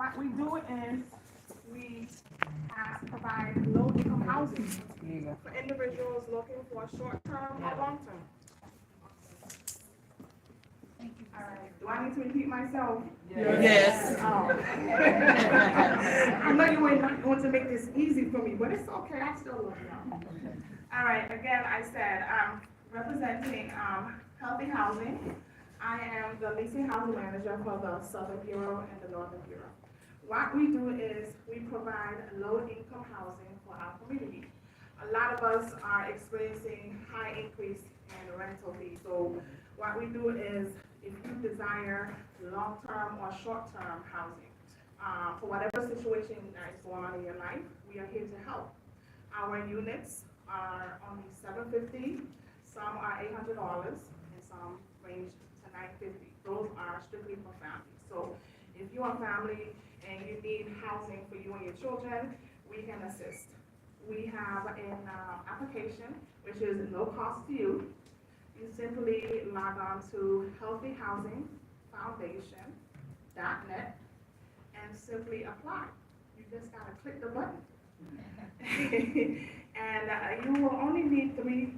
what we do is we provide low-income housing for individuals looking for short-term or long-term. All right. Do I need to repeat myself? Yes. Oh. I know you ain't not going to make this easy for me, but it's okay. I still love y'all. All right. Again, I said I'm representing Healthy Housing. I am the leasing housing manager for the Southern Bureau and the Northern Bureau. What we do is we provide low-income housing for our community. A lot of us are experiencing high increase in rental fees. So what we do is if you desire long-term or short-term housing, for whatever situation that is going on in your life, we are here to help. Our units are only $750, some are $800, and some range to $950. Those are strictly for families. So if you're a family and you need housing for you and your children, we can assist. We have an application which is no cost to you. You simply log on to healthyhousingfoundation.net and simply apply. You just gotta click the button. And you will only need 3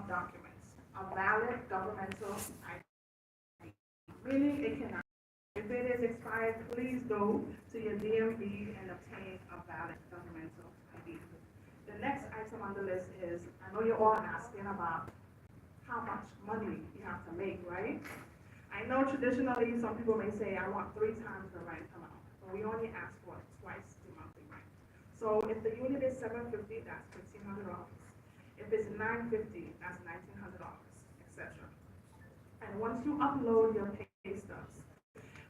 documents: a valid governmental ID. Meaning it cannot. If it is expired, please go to your DMV and obtain a valid governmental ID. The next item on the list is, I know you're all asking about how much money you have to make, right? I know traditionally some people may say, I want 3 times the rent amount, but we only ask for twice the monthly rent. So if the unit is $750, that's $1,500. If it's $950, that's $1,900, etc. And once you upload your pay stubs,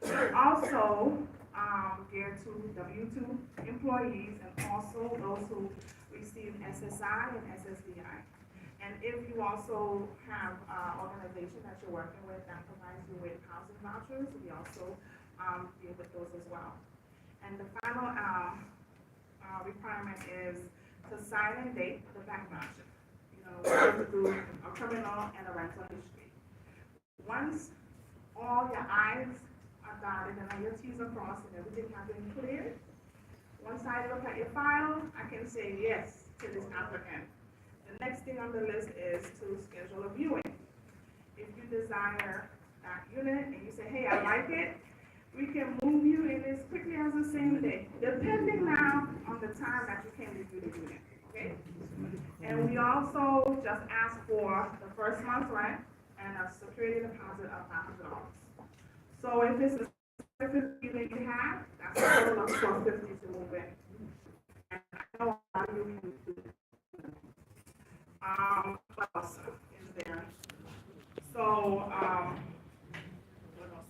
we're also geared to W-2 employees and also those who receive SSI and SSDI. And if you also have an organization that you're working with that provides you with housing vouchers, we also deal with those as well. And the final requirement is to sign and date the background check. You know, we have to do a criminal and a rental history. Once all your I's are dotted and all your T's are crossed and everything has been cleared, once I look at your file, I can say yes to this applicant. The next thing on the list is to schedule a viewing. If you desire that unit and you say, hey, I like it, we can move you in as quickly as the same day, depending now on the time that you can review the unit, okay? And we also just ask for the first month's rent and a security deposit of $500. So if it's a specific unit you have, that's a total of $450 to move in. And I know a lot of you can do it. What else is there? So, what else?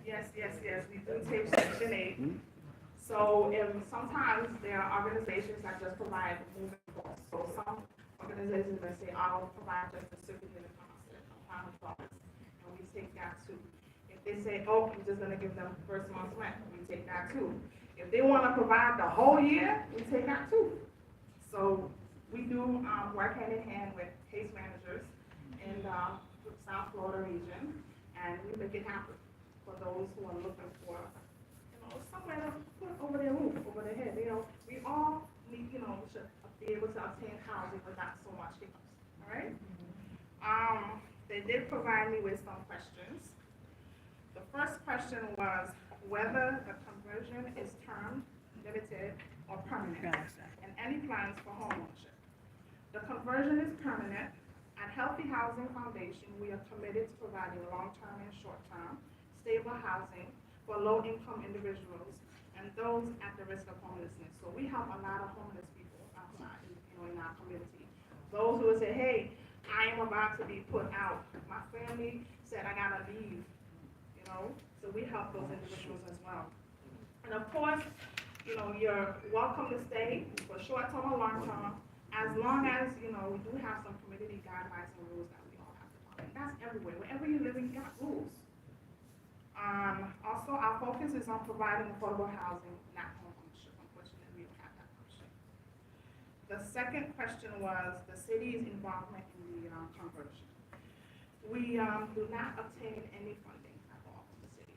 Yes, we do take Section 8. So, sometimes there are organizations that just provide moving costs. So, some organizations that say, I'll provide just a certificate of $500, and we take that too. If they say, oh, we're just going to give them first month's rent, we take that too. If they want to provide the whole year, we take that too. So we do work hand in hand with case managers in the South Florida region, and we make it happen for those who are looking for, somewhere to put over their roof, over their head. We all need, should be able to obtain housing without so much hiccups. All right. They did provide me with some questions. The first question was whether the conversion is term, limited, or permanent, and any plans for homeownership. The conversion is permanent. At Healthy Housing Foundation, we are committed to providing long-term and short-term stable housing for low-income individuals and those at the risk of homelessness. So we help a lot of homeless people outside, in our community. Those who would say, hey, I am about to be put out. My family said I gotta leave, So we help those individuals as well. And of course, you're welcome to stay for short-term or long-term, as long as, we do have some community guidelines and rules that we all have to follow. And that's everywhere. Wherever you live, you got rules. Also, our focus is on providing affordable housing, not home ownership. Unfortunately, we don't have that option. The second question was the city's involvement in the conversion. We do not obtain any funding at all from the city.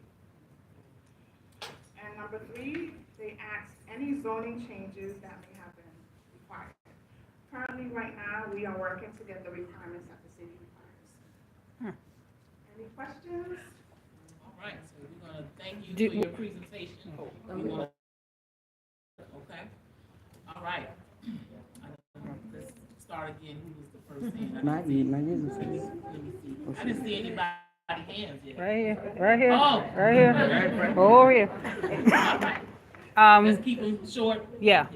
And number three, they ask any zoning changes that may have been required. Currently, right now, we are working to get the requirements that the city requires. Any questions? All right, so we're gonna thank you for your presentation. Okay, all right. Let's start again. Who was the first hand? Not you. Let me see. I didn't see anybody's hands yet. Right here, right here, Oh. right here, over here. Let's keep them short. Yeah.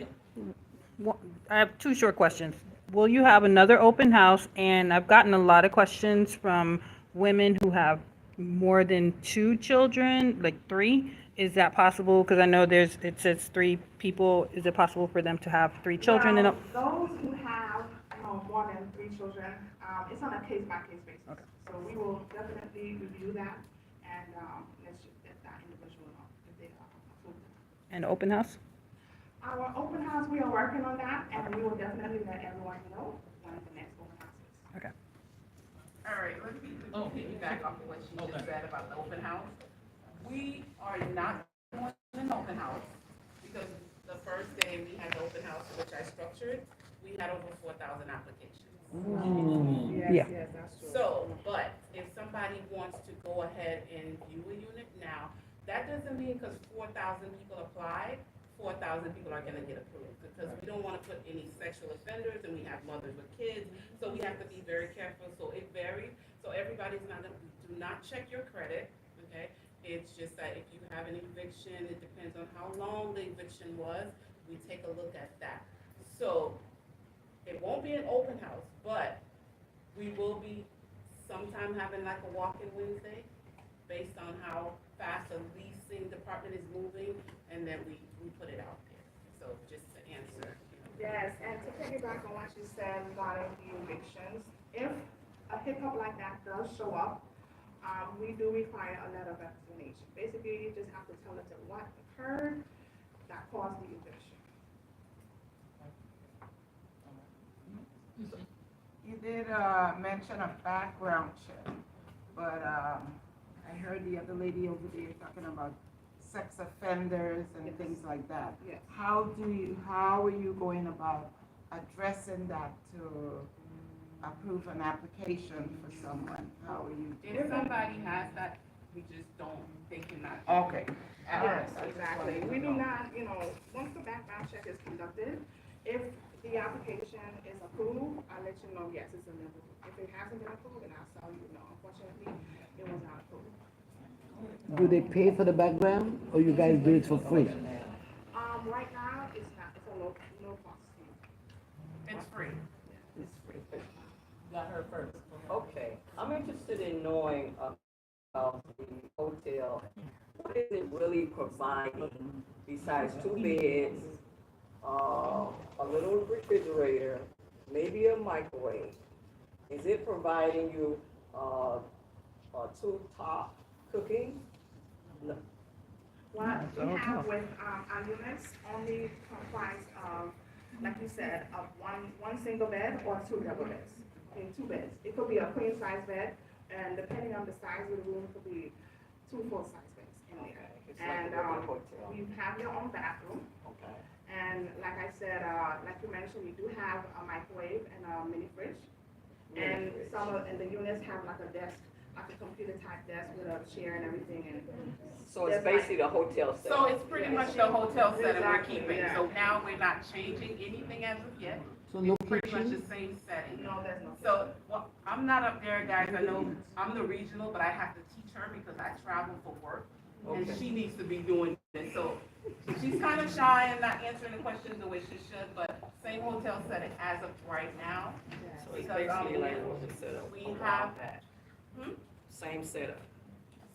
I have two short questions. Will you have another open house? And I've gotten a lot of questions from women who have more than 2 children, like 3. Is that possible? Because I know it says 3 people. Is it possible for them to have 3 children? Well, those who have more than 3 children, it's on a case-by-case basis. Okay. So we will definitely review that and let that individual know if they are approved. And open house? Our open house, we are working on that, and we will definitely let everyone know when the next open house is. Okay. All right, let me piggyback off of what she just said about the open house. We are not doing an open house because the first day we had the open house, which I structured, we had over 4,000 applications. Yeah. Yes, that's true. So, but if somebody wants to go ahead and view a unit now, that doesn't mean because 4,000 people applied, 4,000 people are gonna get approved, because we don't wanna put any sexual offenders, and we have mothers with kids, so we have to be very careful, so it varies. So everybody's not gonna, do not check your credit, okay? It's just that if you have an eviction, it depends on how long the eviction was, we take a look at that. So, it won't be an open house, but we will be sometime having like a walk-in Wednesday, based on how fast the leasing department is moving, and then we put it out there. So just to answer. Yes, and to piggyback on what you said regarding the evictions, if a hiccup like that does show up, we do require a letter of explanation. Basically, you just have to tell us what occurred that caused the eviction. You did mention a background check, but I heard the other lady over there talking about sex offenders and Yes. things like that. Yes. How are you going about addressing that to approve an application for someone? How are you? If somebody has that, we just don't, they cannot. Okay. Yes, exactly. We do not, once the background check is conducted, if the application is approved, I'll let you know, yes, it's eligible. If it hasn't been approved, then I'll tell you, no, unfortunately, it was not approved. Do they pay for the background, or you guys do it for free? Right now, it's not, it's a low cost. It's free. Got her first. Okay, I'm interested in knowing about the hotel. What is it really providing besides 2 beds, a little refrigerator, maybe a microwave? Is it providing you, 2 top cooking? No. What we have with, our units only comprise of, like you said, of one single bed or 2 double beds. Okay, 2 beds. It could be a queen size bed, and depending on the size of the room, it could be 2 full size beds in there. It's like And, a regular hotel. you have your own bathroom, Okay. and like I said, like you mentioned, we do have a microwave and a mini fridge. And and the units have like a desk, like a computer type desk with a chair and everything, and So it's basically the hotel set. So it's pretty much the hotel setting we're Exactly, keeping. yeah. So now we're not changing anything as of yet. So no Pretty much kitchen? the same setting. no, there's no. So, well, I'm not up there, guys, I know I'm the regional, but I have to teach her because I travel for work. And Okay. she needs to be doing this, so she's kind of shy and not answering the questions the way she should, but same hotel setting as of right now. So it's Because, basically like what we set up. we have- Same setup.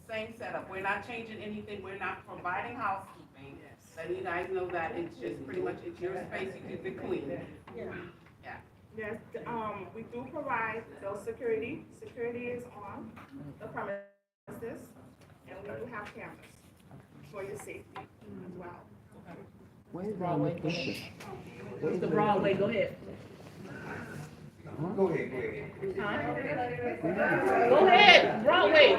Same setup, we're not changing anything, we're not providing housekeeping. Letting you guys know that it's just pretty much, it's your space, you keep it clean. Yes, we do provide those security. Security is on the premises, and we do have cameras for your safety as well. Where's the location? Mr. Broadway, go ahead. Go ahead, go ahead. Go ahead, Broadway.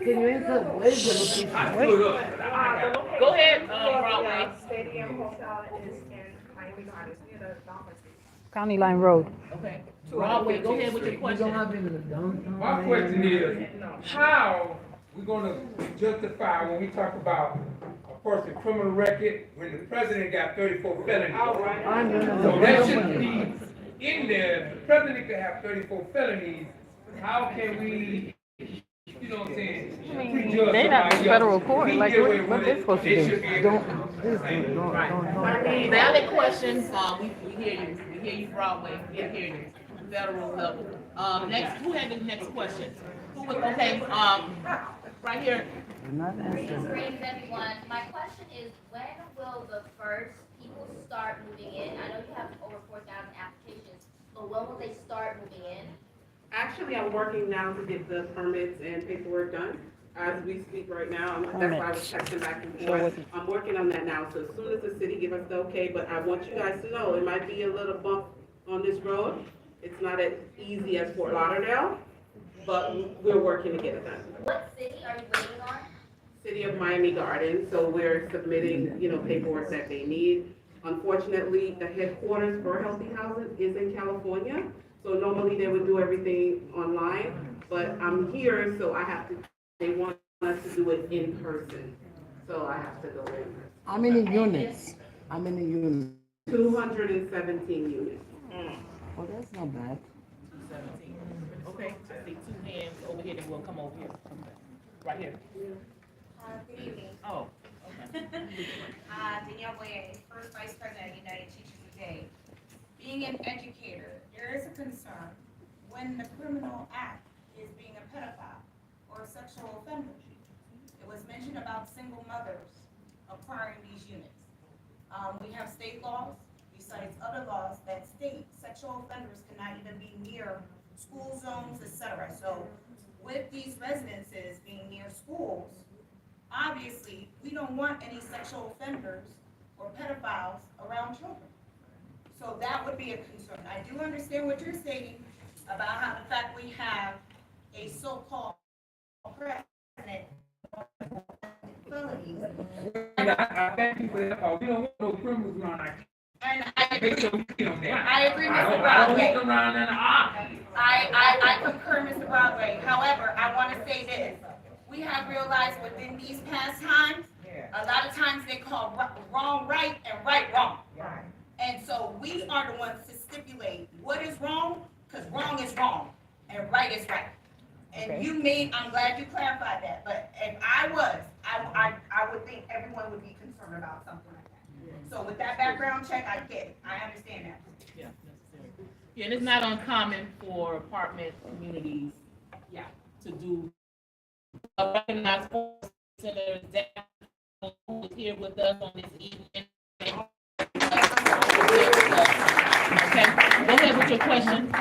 Can you answer, where is the location? I stood up. Go ahead, Broadway. Stadium Hotel is in Miami Gardens, near the Dolphin Stadium. County Line Road. Okay. Broadway, go ahead with your You don't question. have it in the downtown? My question is, how we gonna justify when we talk about a person's criminal record when the president got 34 felonies? I know. So that should be in there. The president could have 34 felonies. How can we, you know what I'm saying? prejudge they're not somebody federal else? court, If he like, get what- away what with they it, supposed to they do? should be able to Don't, please don't, Right. don't. Valid question, we hear you, we hear you Broadway, we hear you, federal level. Next, who had the next question? Who was, okay, right here, I'm not answering. Greetings, everyone. My question is, when will the first people start moving in? I know you have over 4,000 applications, but when will they start moving in? Actually, I'm working now to get the permits and paperwork done as we speak right now. That's why I was texting back and forth. I'm working on that now, so as soon as the city give us the okay, but I want you guys to know, it might be a little bump on this road. It's not as easy as Fort Lauderdale, but we're working to get it done. What city are you waiting on? City of Miami Gardens, so we're submitting, paperwork that they need. Unfortunately, the headquarters for Healthy Housing is in California, so normally they would do everything online, but I'm here, so they want us to do it in person, so I have to go in. How many units? How many units? 217 units. Oh, that's not bad. 217. Okay, I see two hands over here, then we'll come over here. Right here. Good evening. Oh, okay. Danielle Boyer, first Vice President of United Teachers Today. Being an educator, there is a concern when the criminal act is being a pedophile or a sexual offender. It was mentioned about single mothers acquiring these units. We have state laws, besides other laws that state sexual offenders cannot even be near school zones, etc. So with these residences being near schools, obviously, we don't want any sexual offenders or pedophiles around children. So that would be a concern. I do understand what you're saying about how the fact we have a so-called president felonies. And I thank you for that, we don't want no criminals around our And Make sure we get on that. I agree, I Mr. don't Broadway. want them around in the office. I concur, Mr. Broadway. However, I want to say this. We have realized within these past times, a lot of times they call wrong right and right wrong. And so we are the ones to stipulate what is wrong, because wrong is wrong and right is right. And I'm glad you clarified that, but if I was, I would think everyone would be concerned about something like that. So with that background check, I get it. I understand that. Yeah, necessary. Yeah, and it's not uncommon for apartment communities, to do recognized Senator Zach, who is here with us on this evening. Okay, go ahead with your question.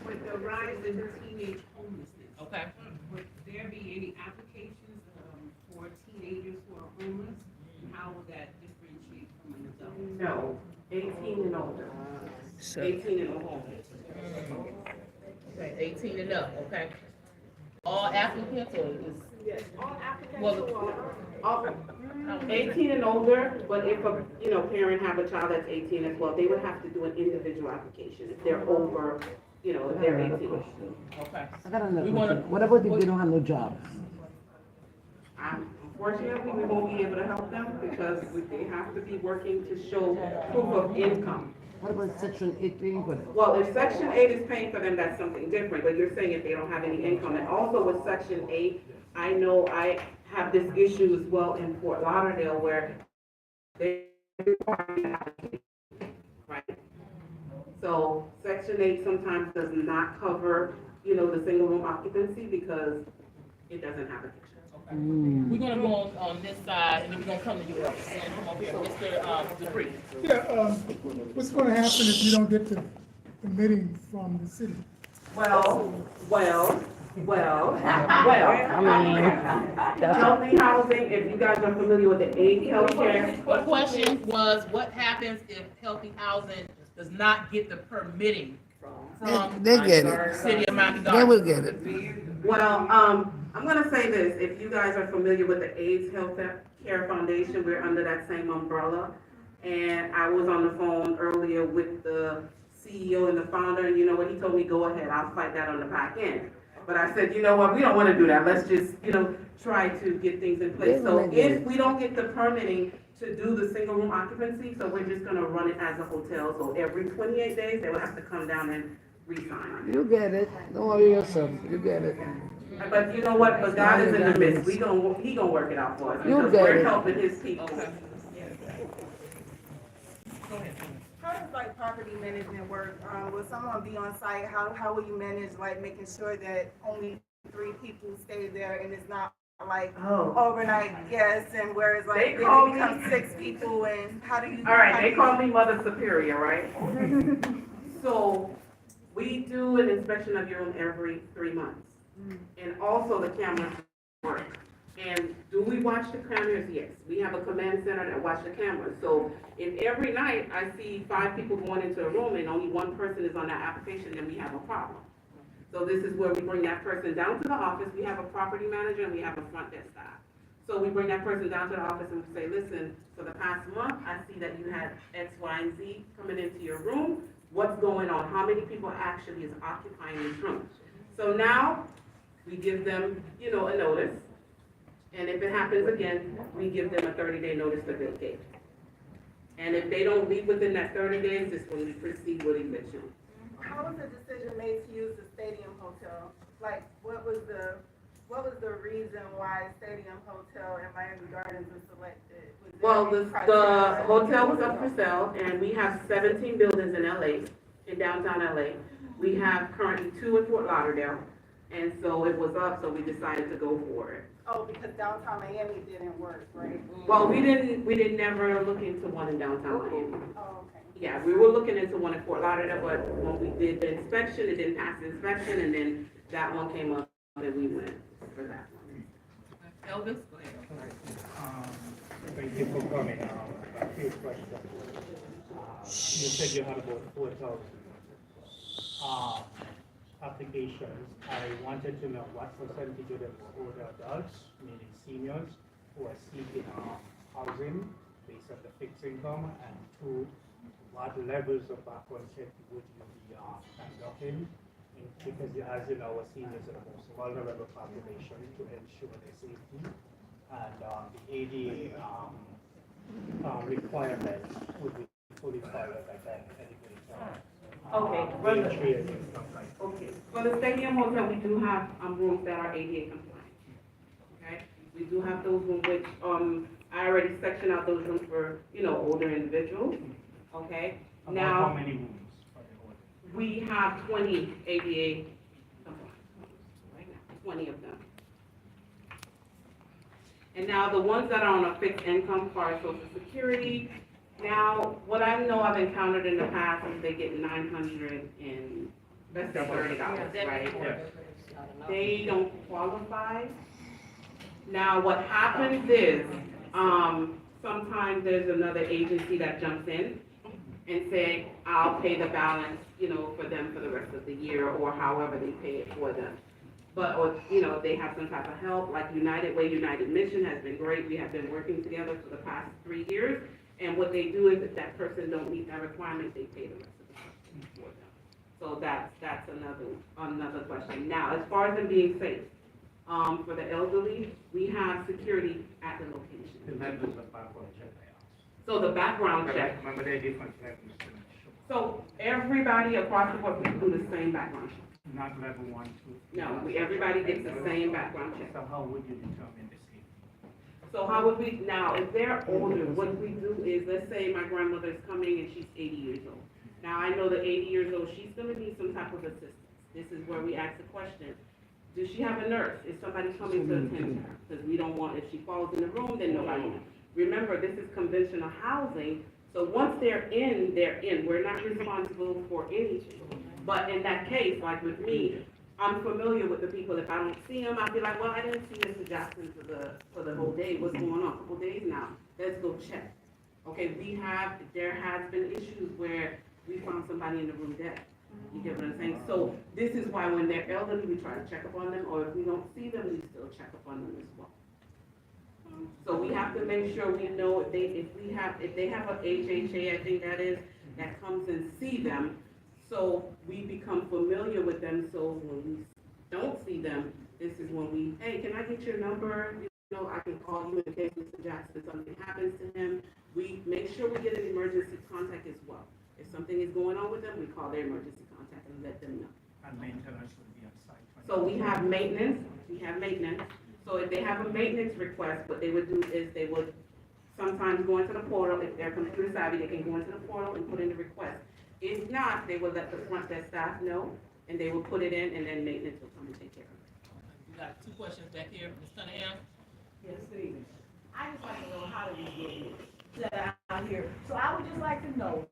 With the rise in teenage homelessness, Okay. would there be any applications for teenagers who are homeless? And how would that differentiate from an adult? No, 18 and older. 18 and older. Okay, 18 and up, okay. All applicants or is? Yes, all applicants Well, who are. 18 and older, but if a, parent have a child that's 18 as well, they would have to do an individual application if they're over, if I got they're another 18. question. Okay. I got another We wanna- question. What about if they don't have no jobs? Unfortunately, we won't be able to help them because they have to be working to show proof of income. What about Section 18 for them? Well, if Section 8 is paying for them, that's something different, but you're saying if they don't have any income. And also with Section 8, I know I have this issue as well in Fort Lauderdale where they right? So Section 8 sometimes does not cover, the single room occupancy because it doesn't have a kitchen. We're gonna go on this side and then we're gonna come to you. Come over here, Mr. Dupree. Yeah, what's gonna happen if you don't get the permitting from the city? Well. Healthy housing, if you guys are familiar with the aid healthcare. The question was, what happens if healthy housing does not get the permitting They get it. City of Miami They Dade. will get it. Well, I'm gonna say this, if you guys are familiar with the AIDS Health Care Foundation, we're under that same umbrella. And I was on the phone earlier with the CEO and the founder, and you know what, he told me, go ahead, I'll fight that on the back end. But I said, you know what, we don't wanna do that, let's just, try to get things in place. They're So gonna get if it. we don't get the permitting to do the single room occupancy, so we're just gonna run it as a hotel, so every 28 days, they will have to come down and re-sign. You get it. Don't worry yourself. You get it. But you know what, but God is in the midst, he gonna work it out for us, You because get we're it. helping his people. How does like property management work? Will someone be on site? How will you manage like making sure that only 3 people stay there and it's not like overnight guests and whereas like They then call it me- becomes 6 people and how do you? All right, how they do call me Mother Superior, right? So, we do an inspection of your room every 3 months. And also the cameras work. And do we watch the cameras? Yes. We have a command center that watch the cameras. So if every night I see 5 people going into a room and only 1 person is on that application, then we have a problem. So this is where we bring that person down to the office. We have a property manager and we have a front desk staff. So we bring that person down to the office and we say, listen, for the past month, I see that you had X, Y, and Z coming into your room. What's going on? How many people actually is occupying this room? So now we give them, a notice. And if it happens again, we give them a 30-day notice to vacate. And if they don't leave within that 30 days, it's when we proceed with eviction. How was the decision made to use the Stadium Hotel? Like, what was the reason why Stadium Hotel and Miami Gardens was selected? Was there Well, any the criteria? hotel was up for sale, and we have 17 buildings in LA, in downtown LA. We have currently 2 in Fort Lauderdale, and so it was up, so we decided to go for it. Oh, because downtown Miami didn't work, right? Well, we didn't never look into one in downtown Miami. Oh, okay. Yeah, we were looking into one in Fort Lauderdale, but when we did the inspection, it didn't pass the inspection, and then that one came up, and we went for that one. Elvis, go ahead. Thank you for coming. A few questions. You said you had about 4,000 applications. I wanted to know what percentage of them were older adults, meaning seniors, who are seeking housing based on the fixed income, and 2, what levels of background check would you be conducting? Because as you know, seniors are the most vulnerable population to ensure their safety. And the ADA requirements would be fully followed by the educator. Okay, wheelchairs and stuff like that. Okay, for the Stadium Hotel, we do have rooms that are ADA compliant. Okay, we do have those rooms which I already sectioned out those rooms for older individuals. Okay, About now how many rooms for the order? we have 20 ADA compliant right now, 20 of them. And now the ones that are on a fixed income for our Social Security. Now, what I know I've encountered in the past is they get $900 and less than $30, right? Yeah. They don't qualify. Now, what happens is, sometimes there's another agency that jumps in and say, I'll pay the balance, for them for the rest of the year, or however they pay it for them. But, or, if they have some type of help, like United Way, United Mission has been great. We have been working together for the past 3 years. And what they do is if that person don't meet that requirement, they pay the rest of the person for them. So that's another question. Now, as far as them being safe, for the elderly, we have security at the location. The levels of background check they ask. So the background check. Remember there are different levels to make sure. So everybody across the board, we do the same background check. Not level 1, 2, 3. No, everybody gets the same background check. So how would you determine the safety? So how would we, now, if they're older, what we do is, let's say my grandmother's coming and she's 80 years old. Now, I know that 80 years old, she's gonna need some type of assistance. This is where we ask the question, does she have a nurse? Is somebody coming to attend her? Because we don't want, if she falls in the room, then nobody knows. Remember, this is conventional housing, so once they're in, they're in. We're not responsible for anything. But in that case, like with me, I'm familiar with the people. If I don't see them, I'll be like, well, I didn't see Mr. Jackson for the whole day. What's going on? A couple days now. Let's go check. Okay, there has been issues where we found somebody in the room dead. You get what I'm saying? So this is why when they're elderly, we try to check up on them, or if we don't see them, we still check up on them as well. So we have to make sure we know if they have an HHA, I think that comes and see them, so we become familiar with them, so when we don't see them, this is when we, hey, can I get your number? You know, I can call you in case Mr. Jackson, something happens to him. We make sure we get an emergency contact as well. If something is going on with them, we call their emergency contact and let them know. And maintenance will be on site. So we have maintenance. So if they have a maintenance request, what they would do is they would sometimes go into the portal. If they're computer savvy, they can go into the portal and put in the request. If not, they will let the front desk staff know, and they will put it in, and then maintenance will come and take care of it. We got two questions back here, Ms. Cunningham. Yes, good evening. I just like to know how do we get here? That out here. So I would just like to know.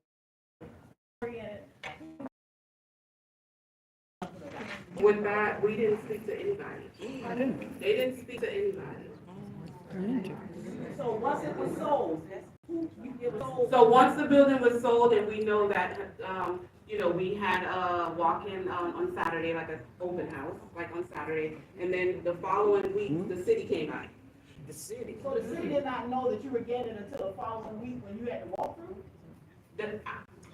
With that, we didn't speak to anybody. They didn't speak to anybody. So once it was sold, it was sold. So once the building was sold, and we know that, you know, we had a walk-in on Saturday, like an open house, like on Saturday, and then the following week, the city came by. The city. So the city did not know that you were getting it until the following week when you had to walk through?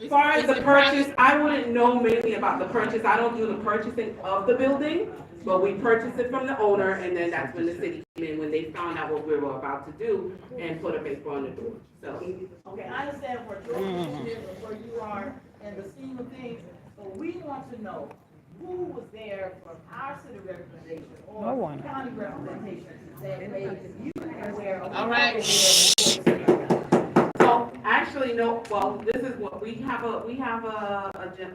As far as the purchase, I wouldn't know mainly about the purchase. I don't do the purchasing of the building, but we purchased it from the owner, and then that's when the city came in, when they found out what we were about to do, and put a paper on the door, so. Okay, I understand where your position is and where you are in the scheme of things, but we want to know who was there from our city representation No or one. county representation that made you aware of. All right. So, actually, no, well, this is what, we have a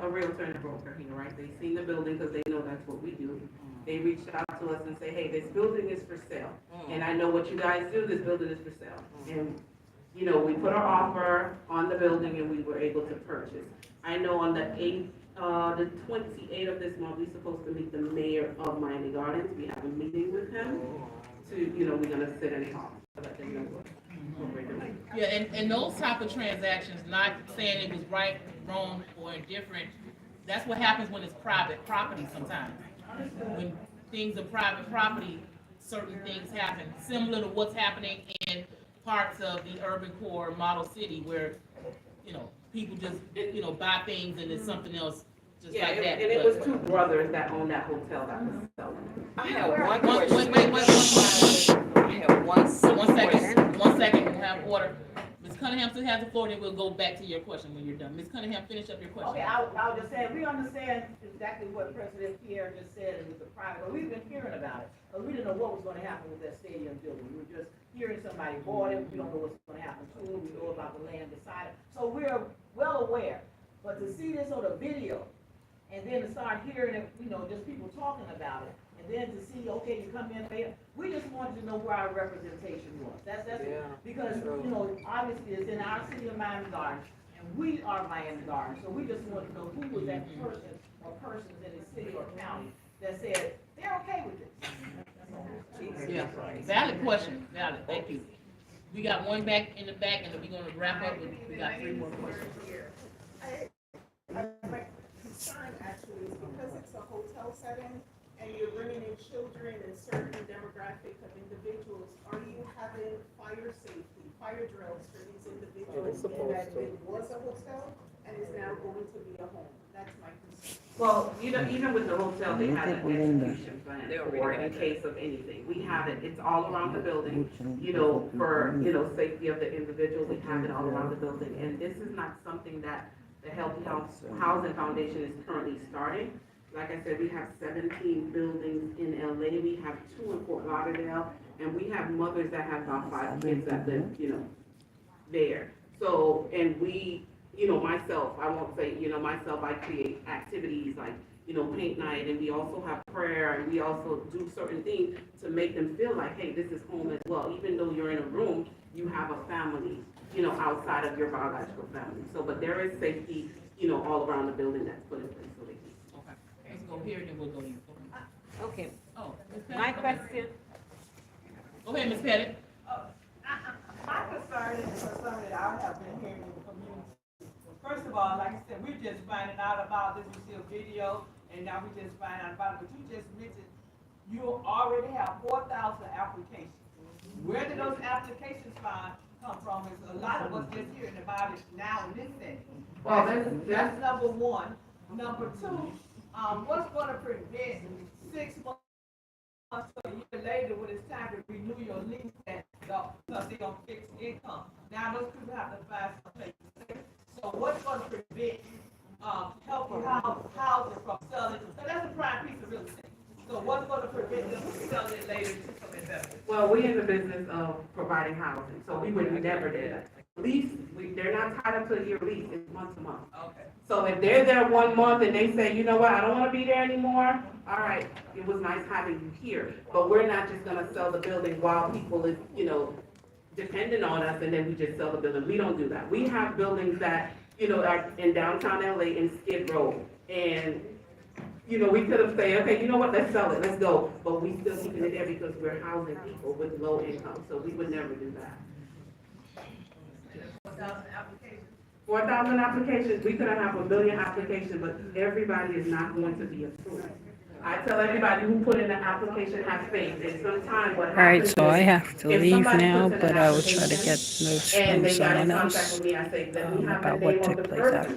realtor and a broker here, right? They've seen the building, because they know that's what we do. They reached out to us and say, hey, this building is for sale, and I know what you guys do, this building is for sale. And, you know, we put our offer on the building, and we were able to purchase. I know on the 28th of this month, we're supposed to meet the mayor of Miami Gardens. We have a meeting with him to, you know, we're gonna sit and talk, let them know what we're doing. Yeah, and those type of transactions, not saying it was right, wrong, or indifferent, that's what happens when it's private property sometimes. When things are private property, certain things happen, similar to what's happening in parts of the urban core model city where, you know, people just, you know, buy things and it's something else just Yeah, like that. and it was two brothers that owned that hotel that was selling. I have one Wait, question. I have one simple question. One second, we'll have order. Ms. Cunningham still has the floor, then we'll go back to your question when you're done. Ms. Cunningham, finish up your question. Okay, I'll just say, we understand exactly what President Pierre just said, it was a private, but we've been hearing about it. But we didn't know what was gonna happen with that stadium building. We were just hearing somebody bought it, we don't know what's gonna happen to it, we know about the land beside it. So we're well aware, but to see this on a video, and then to start hearing it, you know, just people talking about it, and then to see, okay, you come in later, we just wanted to know where our representation was. That's Yeah, because, you know, obviously it's in our city of Miami Gardens, and we are Miami Gardens, so we just want to know who was that person or persons in the city or county that said, they're okay with this. Yeah, valid question, valid, thank you. We got one back in the back, and then we're gonna wrap up, and we got 3 more questions. My concern actually is because it's a hotel setting and you're bringing in children and certain demographic of individuals, are you having fire safety, fire drills for these individuals? And that it was a hotel and is now going to be a home? That's my concern. Well, you know, even with the hotel, they have an execution plan for in case of anything. We have it, it's all around the building, you know, for, you know, safety of the individual, we have it all around the building. And this is not something that the Healthy Housing Foundation is currently starting. Like I said, we have 17 buildings in LA, we have 2 in Fort Lauderdale, and we have mothers that have about 5 kids that live, you know, there. So, and we, you know, myself, I won't say, you know, myself, I create activities like, you know, paint night, and we also have prayer, and we also do certain things to make them feel like, hey, this is home as well. Even though you're in a room, you have a family, you know, outside of your biological family. So, but there is safety, you know, all around the building that's put in place so they can. Okay, let's go here, then we'll go here. Okay, Oh, Ms. Pettit? my question, Go ahead, Ms. My concern is a concern that I have been hearing in the community First of all, like I said, we're just finding out about this, we see a video, and now we just find out about it, but you just mentioned you already have 4,000 applications. Where did those applications come from? Is a lot of us just hearing about it now in this setting. Well, That's number one. Number two, what's gonna prevent 6 months or a year later when it's time to renew your lease and, because they're on fixed income? Now those people have to find some place to stay. So what's gonna prevent, healthy housing from selling? So that's a prime piece of real estate. So what's gonna prevent them from selling it later to some investors? Well, we're in the business of providing housing, so we would never do that. Lease, they're not tied up to a year lease, it's month to month. Okay. So if they're there 1 month and they say, you know what, I don't wanna be there anymore, all right, it was nice having you here. But we're not just gonna sell the building while people is, dependent on us and then we just sell the building. We don't do that. We have buildings that, are in downtown LA in Skid Row. And, we could have said, okay, you know what, let's sell it, let's go. But we still keeping it there because we're housing people with low income, so we would never do that. 4,000 applications, we could have 1 million applications, but everybody is not going to be approved. I tell everybody who put in the application, have faith, and sometimes what happens. All right, so I have to if leave somebody now, puts in but an I will try to application get notes and from they got in someone contact else with me, I say, let me have the about name what of took the place person after